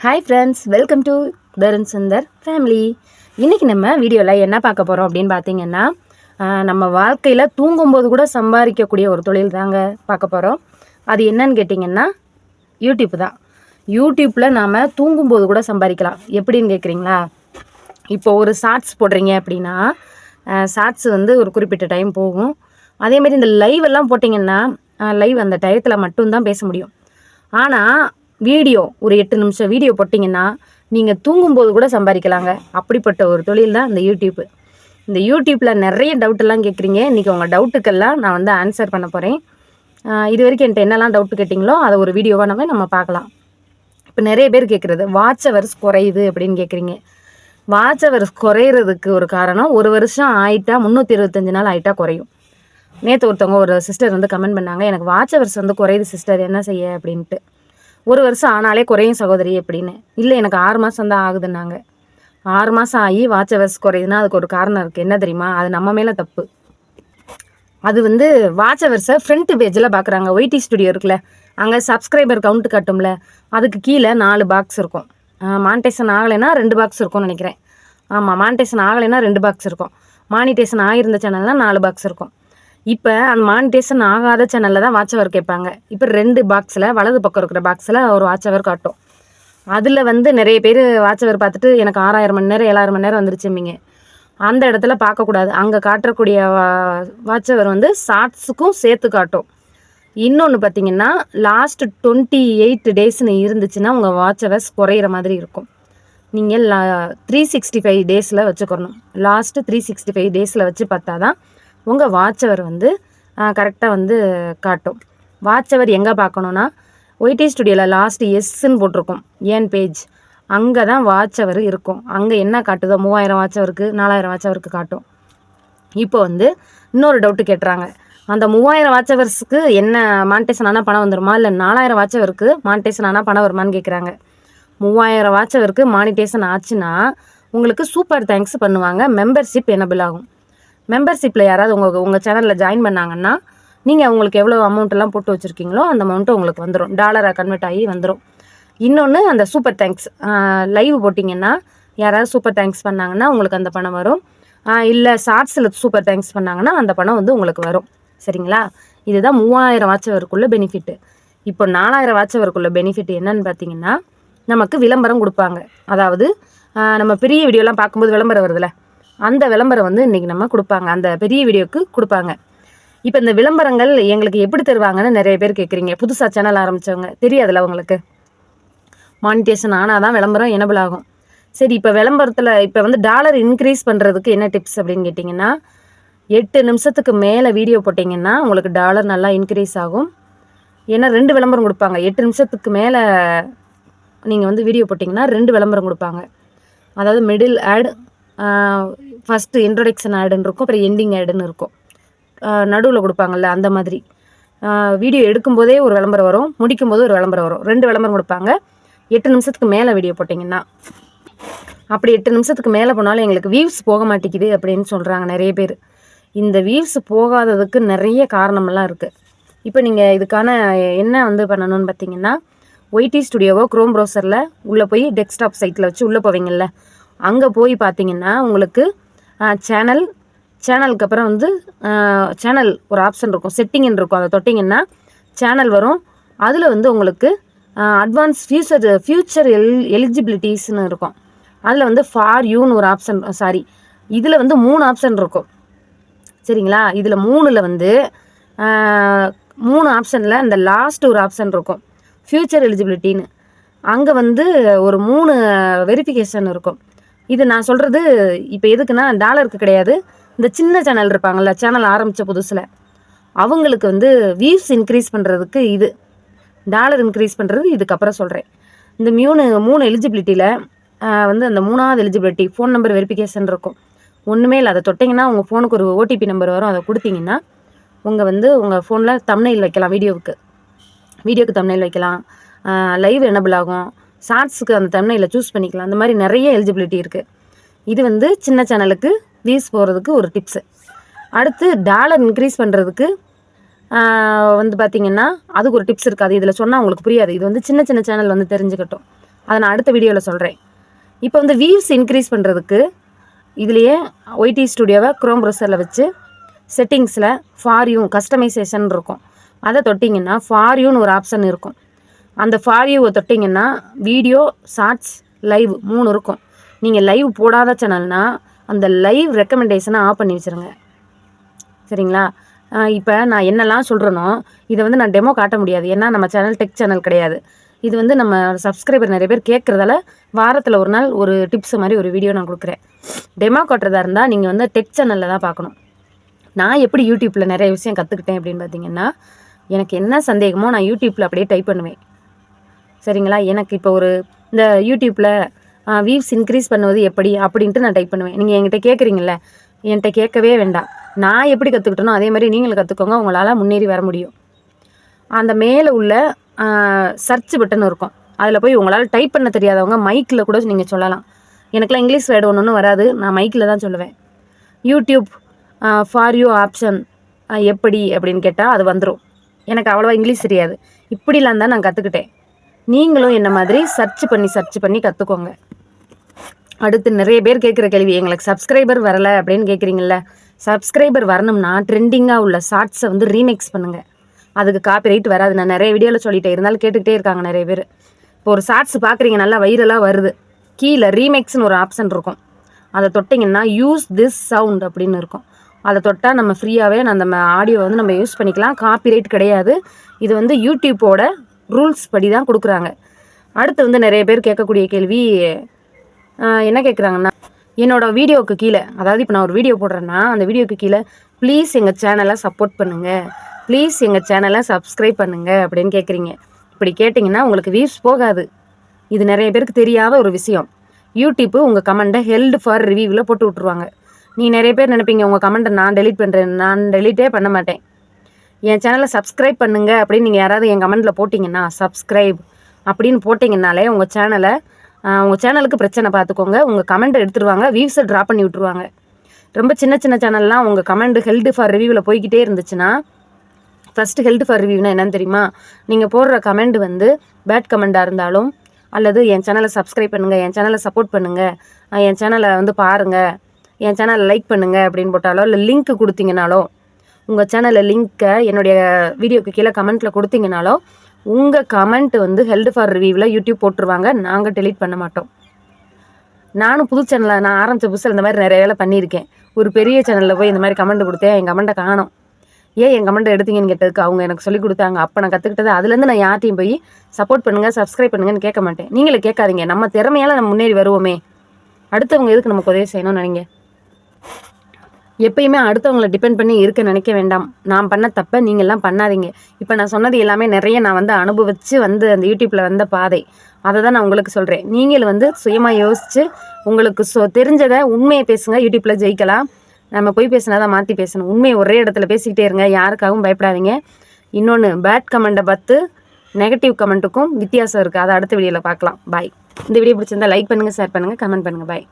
Hi friends, welcome to Tarun Sundar family. இன்றைக்கி நம்ம வீடியோவில் என்ன பார்க்க போகிறோம் அப்படின்னு பார்த்தீங்கன்னா, நம்ம வாழ்க்கையில் தூங்கும்போது கூட சம்பாதிக்கக்கூடிய ஒரு தொழில் தாங்க பார்க்க போகிறோம். அது என்னன்னு கேட்டிங்கன்னா யூடியூப் தான். யூடியூப்பில் நாம் தூங்கும்போது கூட சம்பாதிக்கலாம். எப்படின்னு கேட்குறீங்களா? இப்போ ஒரு ஷார்ட்ஸ் போடுறீங்க அப்படின்னா ஷார்ட்ஸ் வந்து ஒரு குறிப்பிட்ட டைம் போகும். அதேமாதிரி இந்த லைவ் எல்லாம் போட்டிங்கன்னா லைவ் அந்த டயத்தில் மட்டும்தான் பேச முடியும். ஆனால் வீடியோ ஒரு 8 நிமிஷம் வீடியோ போட்டிங்கன்னா நீங்கள் தூங்கும்போது கூட சம்பாதிக்கலாங்க. அப்படிப்பட்ட ஒரு தொழில் தான் இந்த யூடியூப்பு. இந்த யூடியூப்பில் நிறைய டவுட்டெல்லாம் கேட்குறீங்க. இன்றைக்கி உங்கள் டவுட்டுக்கெல்லாம் நான் வந்து ஆன்சர் பண்ண போகிறேன். இது வரைக்கும் என்கிட்ட என்னெல்லாம் டவுட்டு கேட்டிங்களோ அதை ஒரு வீடியோவாக நம்ம பார்க்கலாம். இப்போ நிறைய பேர் கேட்குறது வாட்ச் ஹவர்ஸ் குறையுது அப்படின்னு கேட்குறீங்க. வாட்ச் ஹவர்ஸ் குறையிறதுக்கு ஒரு காரணம், ஒரு வருஷம் ஆகிட்டா 325 நாள் ஆகிட்டா குறையும். நேற்று ஒருத்தவங்க ஒரு சிஸ்டர் வந்து கமெண்ட் பண்ணாங்க, எனக்கு வாட்ச் ஹவர்ஸ் வந்து குறையுது சிஸ்டர், என்ன செய்ய அப்படின்ட்டு. ஒரு வருஷம் ஆனாலே குறையும் சகோதரி அப்படின்னு. இல்லை, எனக்கு 6 மாதம் தான் ஆகுதுன்னாங்க. 6 மாதம் ஆகி வாட்ச் ஹவர்ஸ் குறையுதுன்னா அதுக்கு ஒரு காரணம் இருக்குது. என்ன தெரியுமா? அது நம்ம மேலே தப்பு. அது வந்து வாட்ச் ஹவர்ஸை ஃப்ரண்ட் பேஜில் பார்க்குறாங்க. ஒய்டி ஸ்டுடியோ இருக்குல்ல, அங்கே சப்ஸ்கிரைபர் கவுண்ட் காட்டும்ல, அதுக்கு கீழே 4 பாக்ஸ் இருக்கும். மானிட்டேஷன் ஆகலைன்னா 2 பாக்ஸ் இருக்கும்னு நினைக்கிறேன். ஆமாம், மானிட்டேஷன் ஆகலைன்னா 2 பாக்ஸ் இருக்கும். மானிட்டேஷன் ஆகியிருந்த சேனல்னால் 4 பாக்ஸ் இருக்கும். இப்போ அந்த மானிட்டேஷன் ஆகாத சேனலில் தான் வாட்ச் ஹவர் கேட்பாங்க. இப்போ 2 பாக்ஸில் வலது பக்கம் இருக்கிற பாக்ஸில் ஒரு வாட்ச் ஹவர் காட்டும். அதில் வந்து நிறைய பேர் வாட்ச் ஹவர் பார்த்துட்டு எனக்கு 6000 மணி நேரம் 7000 மணி நேரம் வந்துருச்சும்பிங்க. அந்த இடத்துல பார்க்கக்கூடாது. அங்கே காட்டக்கூடிய வாட்ச் ஹவர் வந்து ஷார்ட்ஸுக்கும் சேர்த்து காட்டும். இன்னொன்று பார்த்தீங்கன்னா, லாஸ்ட் 28 டேஸ்னு இருந்துச்சுன்னா உங்கள் வாட்ச் ஹவர்ஸ் குறையிற மாதிரி இருக்கும். நீங்கள் 365 டேஸில் வச்சுக்கணும். லாஸ்ட்டு 365 டேஸில் வச்சு பார்த்தா தான் உங்கள் வாட்ச் ஹவர் வந்து கரெக்டாக வந்து காட்டும். வாட்ச் ஹவர் எங்கே பார்க்கணுன்னா, ஒய்டி ஸ்டுடியோவில் லாஸ்ட்டு எஸ்ன்னு போட்டிருக்கும், ஏன் பேஜ், அங்கே தான் வாட்ச் ஹவர் இருக்கும். அங்கே என்ன காட்டுதோ 3000 வாட்ச் ஹவருக்கு 4000 வாட்ச் ஹவருக்கு காட்டும். இப்போ வந்து இன்னொரு டவுட்டு கேட்டுறாங்க, அந்த 3000 வாட்ச் ஹவர்ஸுக்கு என்ன மானிட்டேஷன் ஆனால் பணம் வந்துடுமா, இல்லை 4000 வாட்ச் ஹவருக்கு மானிட்டேஷன் ஆனால் பணம் வருமானு கேட்குறாங்க. 3000 வாட்ச் ஹவருக்கு மானிட்டேஷன் ஆச்சுன்னா உங்களுக்கு சூப்பர் தேங்க்ஸ் பண்ணுவாங்க. மெம்பர்ஷிப் எனபிள் ஆகும். மெம்பர்ஷிப்பில் யாராவது உங்கள் சேனலில் ஜாயின் பண்ணாங்கன்னா நீங்கள் அவங்களுக்கு எவ்வளோ அமௌண்ட்டெல்லாம் போட்டு வச்சுருக்கீங்களோ அந்த அமௌண்ட்டு உங்களுக்கு வந்துடும். டாலராக கன்வெர்ட் ஆகி வந்துடும். இன்னொன்று, அந்த சூப்பர் தேங்க்ஸ் லைவ் போட்டிங்கன்னா யாராவது சூப்பர் தேங்க்ஸ் பண்ணாங்கன்னா உங்களுக்கு அந்த பணம் வரும். இல்லை ஷார்ட்ஸில் சூப்பர் தேங்க்ஸ் பண்ணாங்கன்னா அந்த பணம் வந்து உங்களுக்கு வரும். சரிங்களா? இதுதான் 3000 வாட்ச் ஹவருக்குள்ள பெனிஃபிட்டு. இப்போ 4000 வாட்ச் ஹவருக்குள்ள பெனிஃபிட் என்னன்னு பார்த்தீங்கன்னா, நமக்கு விளம்பரம் கொடுப்பாங்க. அதாவது நம்ம பெரிய வீடியோலாம் பார்க்கும்போது விளம்பரம் வருதுல்ல, அந்த விளம்பரம் வந்து இன்றைக்கி நம்ம கொடுப்பாங்க. அந்த பெரிய வீடியோவுக்கு கொடுப்பாங்க. இப்போ இந்த விளம்பரங்கள் எங்களுக்கு எப்படி தருவாங்கன்னு நிறைய பேர் கேட்குறீங்க. புதுசாக சேனல் ஆரம்பித்தவங்க தெரியாதுல்ல, அவங்களுக்கு மானிட்டேஷன் ஆனால் தான் விளம்பரம் எனபிள் ஆகும். சரி, இப்போ விளம்பரத்தில் இப்போ வந்து டாலர் இன்க்ரீஸ் பண்ணுறதுக்கு என்ன டிப்ஸ் அப்படின்னு கேட்டிங்கன்னா, 8 நிமிஷத்துக்கு மேலே வீடியோ போட்டிங்கன்னா உங்களுக்கு டாலர் நல்லா இன்க்ரீஸ் ஆகும். ஏன்னா 2 விளம்பரம் கொடுப்பாங்க. 8 நிமிஷத்துக்கு மேலே நீங்கள் வந்து வீடியோ போட்டிங்கன்னா 2 விளம்பரம் கொடுப்பாங்க. அதாவது மிடில் ஆட், ஃபஸ்ட்டு இன்ட்ரொடக்ஷன் ஆடுன்னு இருக்கும், அப்புறம் எண்டிங் ஆடுன்னு இருக்கும். நடுவில் கொடுப்பாங்கள்ல, அந்த மாதிரி வீடியோ எடுக்கும்போதே ஒரு விளம்பரம் வரும், முடிக்கும்போது ஒரு விளம்பரம் வரும். 2 விளம்பரம் கொடுப்பாங்க 8 நிமிஷத்துக்கு மேலே வீடியோ போட்டிங்கன்னா. அப்படி 8 நிமிஷத்துக்கு மேலே போனாலும் எங்களுக்கு வியூஸ் போக மாட்டேங்குது அப்படின்னு சொல்கிறாங்க நிறைய பேர். இந்த வியூஸ் போகாததுக்கு நிறைய காரணமெல்லாம் இருக்குது. இப்போ நீங்கள் இதுக்கான என்ன வந்து பண்ணணும்னு பார்த்தீங்கன்னா, ஒய்டி ஸ்டுடியோவோ க்ரோம் ப்ரௌசரில் உள்ளே போய் டெஸ்க்டாப் சைட்டில் வச்சு உள்ளே போவீங்கள்ல, அங்கே போய் பார்த்தீங்கன்னா உங்களுக்கு சேனலுக்கு அப்புறம் வந்து சேனல் ஒரு ஆப்ஷன் இருக்கும், செட்டிங்னு இருக்கும். அதை தொட்டிங்கன்னா சேனல் வரும். அதில் வந்து உங்களுக்கு அட்வான்ஸ் ஃபியூச்சர் எலிஜிபிலிட்டிஸ்னு இருக்கும். அதில் வந்து ஃபார் யூன்னு ஒரு ஆப்ஷன், இதில் வந்து 3 ஆப்ஷன் இருக்கும். சரிங்களா? இதில் 3ல் வந்து 3 ஆப்ஷனில் இந்த லாஸ்ட் ஒரு ஆப்ஷன் இருக்கும், ஃபியூச்சர் எலிஜிபிலிட்டின்னு. அங்கே வந்து ஒரு 3 வெரிஃபிகேஷன் இருக்கும். இது நான் சொல்கிறது இப்போ எதுக்குன்னா டாலருக்கு கிடையாது. இந்த சின்ன சேனல் இருப்பாங்கள்ல, சேனல் ஆரம்பித்த புதுசில் அவங்களுக்கு வந்து வியூஸ் இன்க்ரீஸ் பண்ணுறதுக்கு இது, டாலர் இன்க்ரீஸ் பண்ணுறது இதுக்கப்புறம் சொல்கிறேன். இந்த 3 எலிஜிபிலிட்டியில் வந்து அந்த 3வது எலிஜிபிலிட்டி ஃபோன் நம்பர் வெரிஃபிகேஷன் இருக்கும். ஒன்றுமே இல்லை, அதை தொட்டிங்கன்னா உங்கள் ஃபோனுக்கு ஒரு ஓடிபி நம்பர் வரும். அதை கொடுத்தீங்கன்னா உங்கள் ஃபோனில் தம்ப்நெயில் வைக்கலாம், வீடியோக்கு தம்ப்நெயில் வைக்கலாம், லைவ் எனபிள் ஆகும், ஷார்ட்ஸுக்கு அந்த தம்ப்நெயிலை சூஸ் பண்ணிக்கலாம். அந்த மாதிரி நிறைய எலிஜிபிலிட்டி இருக்குது. இது வந்து சின்ன சேனலுக்கு வியூஸ் போகிறதுக்கு ஒரு டிப்ஸு. அடுத்து டாலர் இன்க்ரீஸ் பண்ணுறதுக்கு வந்து பார்த்திங்கன்னா அதுக்கு ஒரு டிப்ஸ் இருக்குது. அது இதில் சொன்னால் உங்களுக்கு புரியாது. இது வந்து சின்ன சேனல் வந்து தெரிஞ்சுக்கட்டும். அதை நான் அடுத்த வீடியோவில் சொல்கிறேன். இப்போ வந்து வியூஸ் இன்க்ரீஸ் பண்ணுறதுக்கு இதுலேயே ஒய்டி ஸ்டுடியோவை க்ரோம் ப்ரௌசரில் வச்சு செட்டிங்ஸில் ஃபார் யூ கஸ்டமைசேஷன் இருக்கும். அதை தொட்டிங்கன்னா ஃபார் யூன்னு ஒரு ஆப்ஷன் இருக்கும். அந்த ஃபார் யூவை தொட்டிங்கன்னா வீடியோ, ஷார்ட்ஸ், லைவ் 3 இருக்கும். நீங்கள் லைவ் போடாத சேனல்னால் அந்த லைவ் ரெக்கமெண்டேஷனை ஆஃப் பண்ணி வச்சுருங்க. சரிங்களா? இப்போ நான் என்னெல்லாம் சொல்கிறேனோ இதை வந்து நான் டெமோ காட்ட முடியாது. ஏன்னா நம்ம சேனல் டெக் சேனல் கிடையாது. இது வந்து நம்ம சப்ஸ்கிரைபர் நிறைய பேர் கேட்குறதால வாரத்தில் ஒரு நாள் ஒரு டிப்ஸ் மாதிரி ஒரு வீடியோ நான் கொடுக்குறேன். டெமோ காட்டுறதா இருந்தால் நீங்கள் வந்து டெக் சேனலில் தான் பார்க்கணும். நான் எப்படி யூடியூப்பில் நிறைய விஷயம் கற்றுக்கிட்டேன் அப்படின்னு பார்த்தீங்கன்னா, எனக்கு என்ன சந்தேகமோ நான் யூடியூப்பில் அப்படியே டைப் பண்ணுவேன். சரிங்களா? எனக்கு இப்போ ஒரு இந்த யூடியூப்பில் வியூஸ் இன்க்ரீஸ் பண்ணுவது எப்படி அப்படின்ட்டு நான் டைப் பண்ணுவேன். நீங்கள் என்கிட்ட கேட்குறீங்கள, என்கிட்ட கேட்கவே வேண்டாம். நான் எப்படி கற்றுக்கிட்டனோ அதே மாதிரி நீங்களும் கற்றுக்கோங்க. உங்களால் முன்னேறி வர முடியும். அந்த மேலே உள்ள சர்ச் பட்டன் இருக்கும். அதில் போய் உங்களால் டைப் பண்ண தெரியாதவங்க மைக்கில் கூட நீங்கள் சொல்லலாம். எனக்குலாம் இங்கிலீஷ் வேர்டு ஒன்றும் வராது. நான் மைக்கில் தான் சொல்லுவேன். யூடியூப் ஃபார் யூ ஆப்ஷன் எப்படி அப்படின்னு கேட்டால் அது வந்துடும். எனக்கு அவ்வளோவா இங்கிலீஷ் தெரியாது. இப்படிலாம் தான் நான் கற்றுக்கிட்டேன். நீங்களும் என்ன மாதிரி சர்ச் பண்ணி கற்றுக்கோங்க. அடுத்து நிறைய பேர் கேட்குற கேள்வி, எங்களுக்கு சப்ஸ்கிரைபர் வரலை அப்படின்னு கேட்குறீங்கள. சப்ஸ்கிரைபர் வரணும்னா ட்ரெண்டிங்காக உள்ள ஷார்ட்ஸை வந்து ரீமிக்ஸ் பண்ணுங்கள். அதுக்கு காப்பிரைட் வராது. நான் நிறைய வீடியோவில் சொல்லிட்டேன், இருந்தாலும் கேட்டுக்கிட்டே இருக்காங்க நிறைய பேர். இப்போ ஒரு ஷார்ட்ஸ் பார்க்குறீங்க, நல்லா வைரலாக வருது, கீழே ரீமிக்ஸ்னு ஒரு ஆப்ஷன் இருக்கும். அதை தொட்டிங்கன்னா யூஸ் திஸ் சவுண்ட் அப்படின்னு இருக்கும். அதை தொட்டால் நம்ம ஃப்ரீயாகவே அந்த ஆடியோ வந்து நம்ம யூஸ் பண்ணிக்கலாம். காப்பிரைட் கிடையாது. இது வந்து யூடியூப்போட ரூல்ஸ் படி தான் கொடுக்குறாங்க. அடுத்து வந்து நிறைய பேர் கேட்கக்கூடிய கேள்வி என்ன கேட்குறாங்கன்னா, என்னோடய வீடியோவுக்கு கீழே, அதாவது இப்போ நான் ஒரு வீடியோ போடுறேன்னா அந்த வீடியோவுக்கு கீழே ப்ளீஸ் எங்கள் சேனலை சப்போர்ட் பண்ணுங்கள், ப்ளீஸ் எங்கள் சேனலை சப்ஸ்கிரைப் பண்ணுங்கள் அப்படின்னு கேட்குறீங்க. இப்படி கேட்டிங்கன்னா உங்களுக்கு வியூஸ் போகாது. இது நிறைய பேருக்கு தெரியாத ஒரு விஷயம். யூடியூப்பு உங்கள் கமெண்ட்டை ஹெல்டு ஃபார் ரிவ்யூவில் போட்டு விட்ருவாங்க. நீ நிறைய பேர் நினைப்பீங்க உங்கள் கமெண்ட்டை நான் டெலிட் பண்ணுறேன். நான் டெலிட்டே பண்ண மாட்டேன். என் சேனலை சப்ஸ்கிரைப் பண்ணுங்கள் அப்படின்னு நீங்கள் யாராவது என் கமெண்ட்டில் போட்டிங்கன்னா, சப்ஸ்கிரைப் அப்படின்னு போட்டிங்கனாலே உங்கள் சேனலுக்கு பிரச்சனை பார்த்துக்கோங்க. உங்கள் கமெண்ட்டை எடுத்துருவாங்க, வியூஸை ட்ராப் பண்ணி விட்ருவாங்க. ரொம்ப சின்ன சேனல்லாம் உங்கள் கமெண்ட் ஹெல்டு ஃபார் ரிவ்யூவில் போய்கிட்டே இருந்துச்சுன்னா, ஃபஸ்ட்டு ஹெல்டு ஃபார் ரிவ்யூனா என்னன்னு தெரியுமா? நீங்கள் போடுற கமெண்ட் வந்து பேட் கமெண்ட்டாக இருந்தாலும், அல்லது என் சேனலை சப்ஸ்கிரைப் பண்ணுங்கள், என் சேனலை சப்போர்ட் பண்ணுங்கள், என் சேனலை வந்து பாருங்கள், என் சேனலை லைக் பண்ணுங்கள் அப்படின்னு போட்டாலோ, இல்லை லிங்க் கொடுத்தீங்கனாலோ, உங்கள் சேனலில் லிங்க்கை என்னுடைய வீடியோக்கு கீழே கமெண்ட்டில் கொடுத்தீங்கனாலோ உங்கள் கமெண்ட் வந்து ஹெல்டு ஃபார் ரிவ்யூவில் யூடியூப் போட்டுருவாங்க. நாங்கள் டெலிட் பண்ண மாட்டோம். நானும் புது சேனலில் நான் ஆரம்பித்த புதுசில் இந்த மாதிரி நிறைய வேலை பண்ணியிருக்கேன். ஒரு பெரிய சேனலில் போய் இந்த மாதிரி கமெண்ட் கொடுத்தேன், என் கமெண்ட்டை காணோம். ஏன் என் கமெண்ட்டை எடுத்தீங்கன்னு கேட்டதுக்கு அவங்க எனக்கு சொல்லிக் கொடுத்தாங்க. அப்போ நான் கற்றுக்கிட்டது. அதுலேருந்து நான் யார்ட்டையும் போய் சப்போர்ட் பண்ணுங்கள், சப்ஸ்கிரைப் பண்ணுங்கன்னு கேட்க மாட்டேன். நீங்களே கேட்காதீங்க. நம்ம திறமையால் நம்ம முன்னேறி வருவோமே. அடுத்தவங்க எதுக்கு நமக்கு உதவி செய்யணும்னு நினைங்க. எப்பயுமே அடுத்தவங்களை டிபெண்ட் பண்ணி இருக்க நினைக்க வேண்டாம். நான் பண்ண தப்பை நீங்கள்லாம் பண்ணாதீங்க. இப்போ நான் சொன்னது எல்லாமே நிறைய நான் வந்து அனுபவித்து வந்து அந்த யூடியூப்பில் வந்த பாதை. அதை தான் நான் உங்களுக்கு சொல்கிறேன். நீங்கள் வந்து சுயமாக யோசித்து உங்களுக்கு தெரிஞ்சதை உண்மையை பேசுங்க. யூடியூப்பில் ஜெயிக்கலாம். நம்ம போய் பேசினா தான் மாற்றி பேசணும். உண்மையை ஒரே இடத்துல பேசிக்கிட்டே இருங்க. யாருக்காகவும் பயப்படாதீங்க. இன்னொன்று, பேட் கமெண்ட்டை பார்த்து நெகட்டிவ் கமெண்ட்டுக்கும் வித்தியாசம் இருக்குது. அதை அடுத்த வீடியோவில் பார்க்கலாம். பாய். இந்த வீடியோ பிடிச்சிருந்தா லைக் பண்ணுங்கள், ஷேர் பண்ணுங்கள், கமெண்ட் பண்ணுங்கள். பாய்.